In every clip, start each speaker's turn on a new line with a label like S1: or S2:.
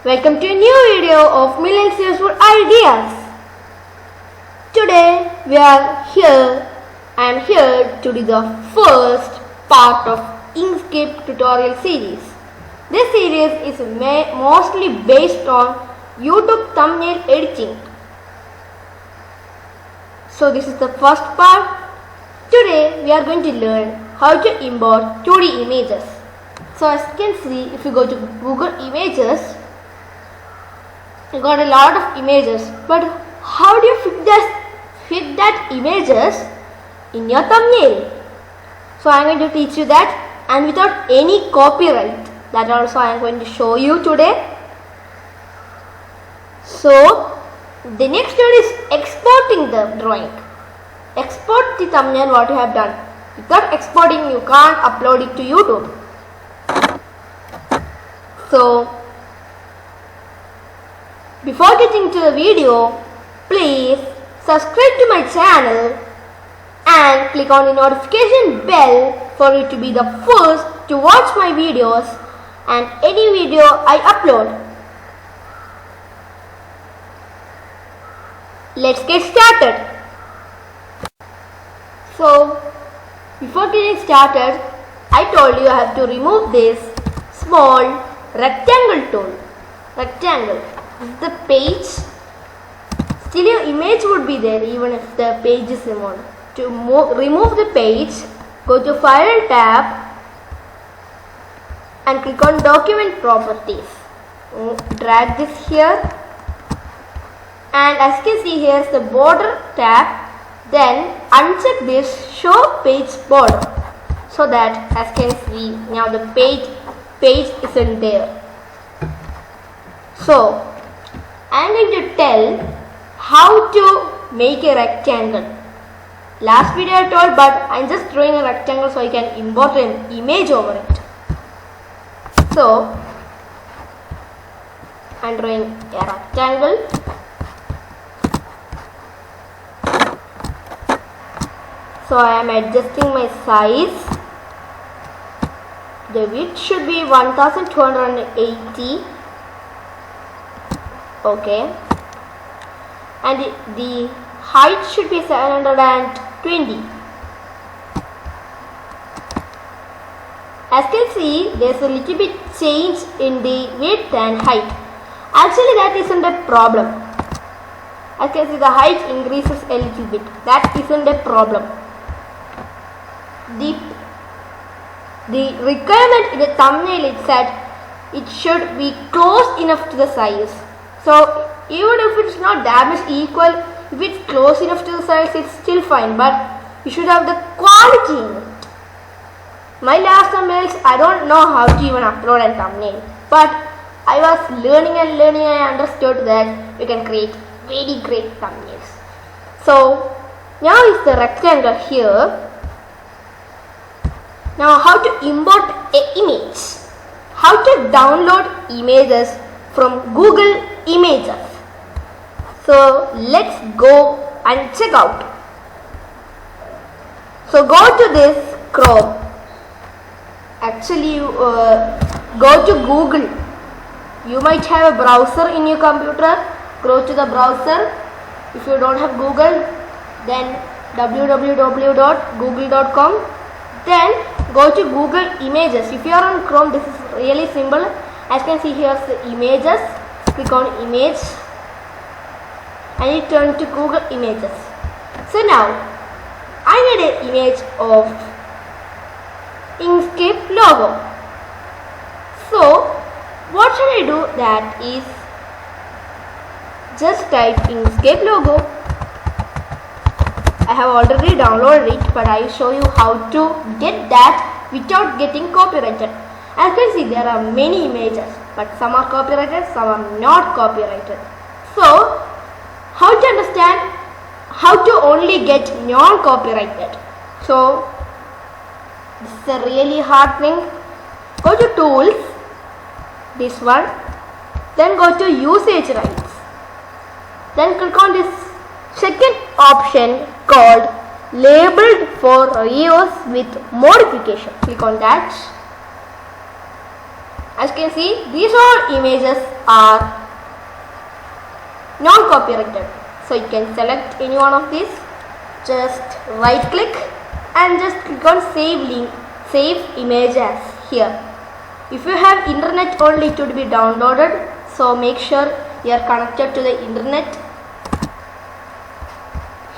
S1: Welcome to a new video of Millions Useful Ideas. Today I am here to do the first part of Inkscape tutorial series. This series is mostly based on YouTube thumbnail editing. So this is the first part. Today we are going to learn how to import 2D images. So as you can see, if you go to Google Images, you got a lot of images, but how do you fit that images in your thumbnail? So I am going to teach you that, and without any copyright. That also I am going to show you today. So the next step is exporting the drawing. Export the thumbnail what you have done. Without exporting, you can't upload it to YouTube. So before getting to the video, please subscribe to my channel and click on the notification bell for you to be the first to watch my videos and any video I upload. Let's get started. So before getting started, I told you I have to remove this small rectangle tool. Rectangle. This is the page. Still your image would be there even if the page is removed. To remove the page, go to File tab and click on Document Properties. Drag this here, and as you can see, here is the Border tab. Then uncheck this Show Page Border, so that as you can see now the page isn't there. So I am going to tell how to make a rectangle. Last video I told, but I am just drawing a rectangle so I can import an image over it. So I am drawing a rectangle. So I am adjusting my size. The width should be 1280. Okay. And the height should be 720. As you can see, there is a little bit change in the width and height. Actually, that isn't a problem. As you can see, the height increases a little bit. That isn't a problem. The requirement in the thumbnail is that it should be close enough to the size. So even if it's not that much equal, if it's close enough to the size, it's still fine, but you should have the quality in it. My last thumbnails, I don't know how to even upload a thumbnail, but I was learning and I understood that you can create very great thumbnails. So now is the rectangle here. Now how to import an image. How to download images from Google Images. So let's go and check out. So go to this Chrome. Actually go to Google. You might have a browser in your computer. Go to the browser. If you don't have Google, then www.google.com. Then go to Google Images. If you are on Chrome, this is really simple. As you can see, here is the images. Click on image and it turns to Google Images. So now I made an image of Inkscape logo. So what should I do? That is, just type Inkscape logo. I have already downloaded it, but I will show you how to get that without getting copyrighted. As you can see, there are many images, but some are copyrighted, some are not copyrighted. So how to understand how to only get non-copyrighted? So this is a really hard thing. Go to Tools, this one, then go to Usage Rights, then click on this second option called Labeled for Reuse with Modification. Click on that. As you can see, these all images are non-copyrighted. So you can select any one of these, just right click and just click on save link, save image as here. If you have internet only, it would be downloaded, so make sure you are connected to the internet.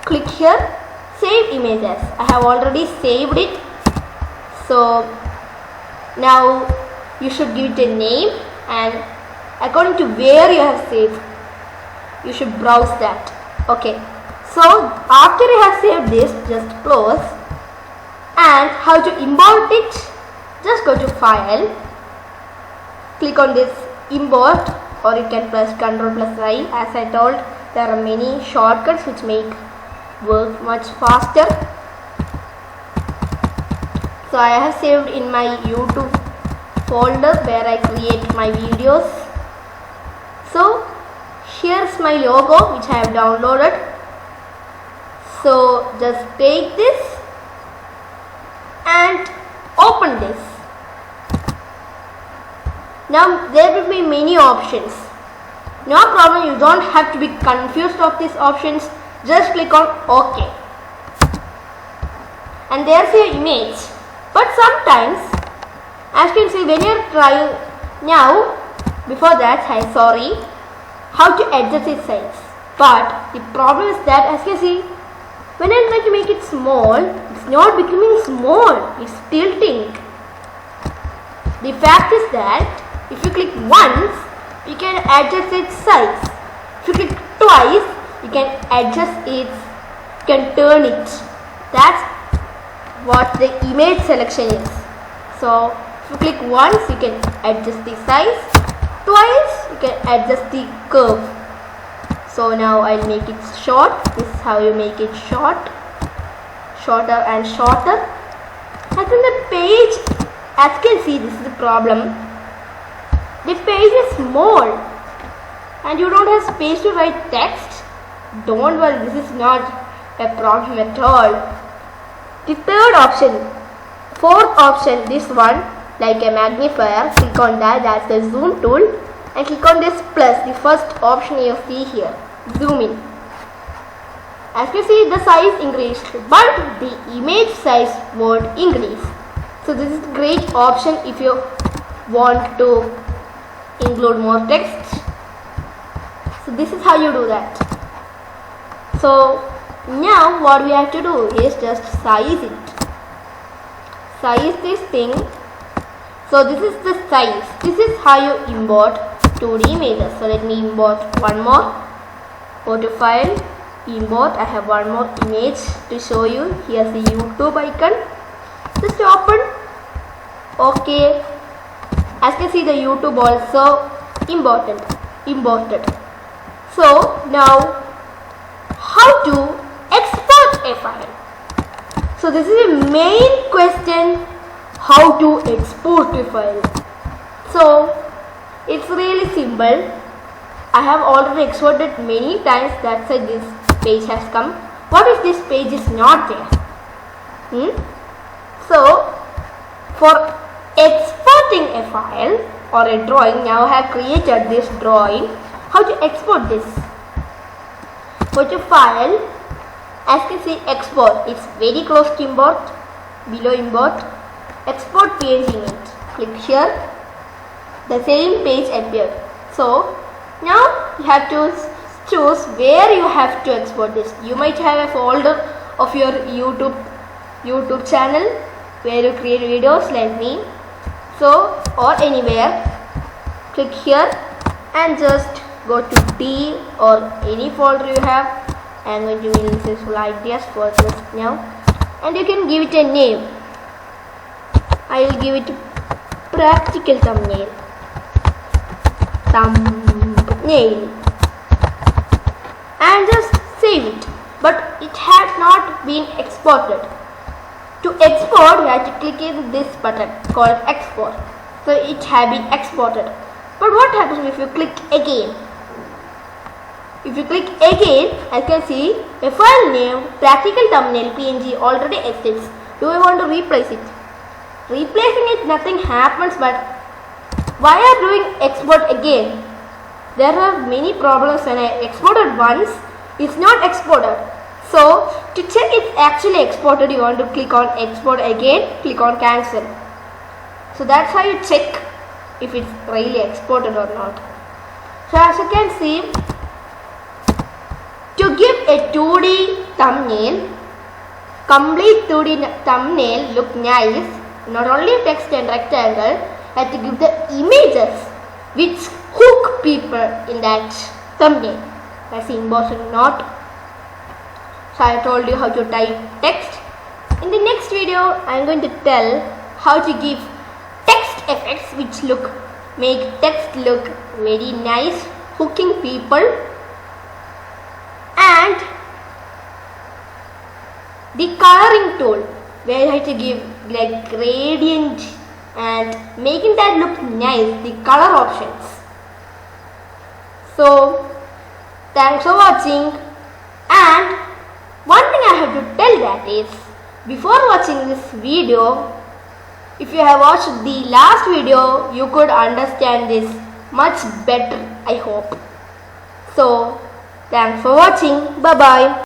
S1: Click here, save images. I have already saved it, so now you should give it a name, and according to where you have saved, you should browse that. Okay, so after you have saved this, just close. And how to import it, just go to file, click on this import, or you can press Ctrl+I. As I told, there are many shortcuts which make work much faster. So I have saved in my YouTube folder where I create my videos. So here's my logo which I have downloaded. So just take this and open this. Now there will be many options. No problem, you don't have to be confused of these options. Just click on OK. And there's your image. But sometimes, as you can see, when you're trying, now before that, sorry, how to adjust its size. But the problem is that, as you can see, when I try to make it small, it's not becoming small, it's tilting. The fact is that if you click once, you can adjust its size. If you click twice, you can adjust it, you can turn it. That's what the image selection is. So if you click once, you can adjust the size, twice you can adjust the curve. So now I'll make it short. This is how you make it short, shorter and shorter. And then the page, as you can see, this is the problem. The page is small and you don't have space to write text. Don't worry, this is not a problem at all. The third option, fourth option, this one, like a magnifier, click on that, that's the zoom tool, and click on this plus, the first option you see here, zoom in. As you see, the size increased, but the image size won't increase. So this is a great option if you want to include more text. So this is how you do that. So now what we have to do is just size it. Size this thing. So this is the size. This is how you import 2D images. So let me import one more. Go to file, import. I have one more image to show you. Here's the YouTube icon. Just open. Okay. As you can see, the YouTube also imported. So now how to export a file. So this is a main question, how to export a file. So it's really simple. I have already exported many times, that's why this page has come. What if this page is not there? So for exporting a file or a drawing, now I have created this drawing. How to export this? Go to file, as you can see, export. It's very close to import, below import, export PNG image. Click here, the same page appeared. So now you have to choose where you have to export this. You might have a folder of your YouTube channel where you create videos like me. So or anywhere, click here and just go to D or any folder you have. I am going to use useful ideas for just now, and you can give it a name. I will give it practical thumbnail, and just save it. But it has not been exported. To export, you have to click in this button called export. So it has been exported. But what happens if you click again? If you click again, as you can see, a file name practical thumbnail PNG already exists. Do you want to replace it? Replacing it, nothing happens, but why are doing export again? There are many problems when I exported once, it's not exported. So to check it's actually exported, you want to click on export again, click on cancel. So that's how you check if it's really exported or not. So as you can see, to give a 2D thumbnail, complete 2D thumbnail look nice, not only text and rectangle, I have to give the images which hook people in that thumbnail. That's important, not. So I told you how to type text. In the next video, I am going to tell how to give text effects which make text look very nice, hooking people, and the coloring tool where I have to give like gradient and making that look nice, the color options. So thanks for watching, and one thing I have to tell that is, before watching this video, if you have watched the last video, you could understand this much better, I hope. So thanks for watching. Bye bye.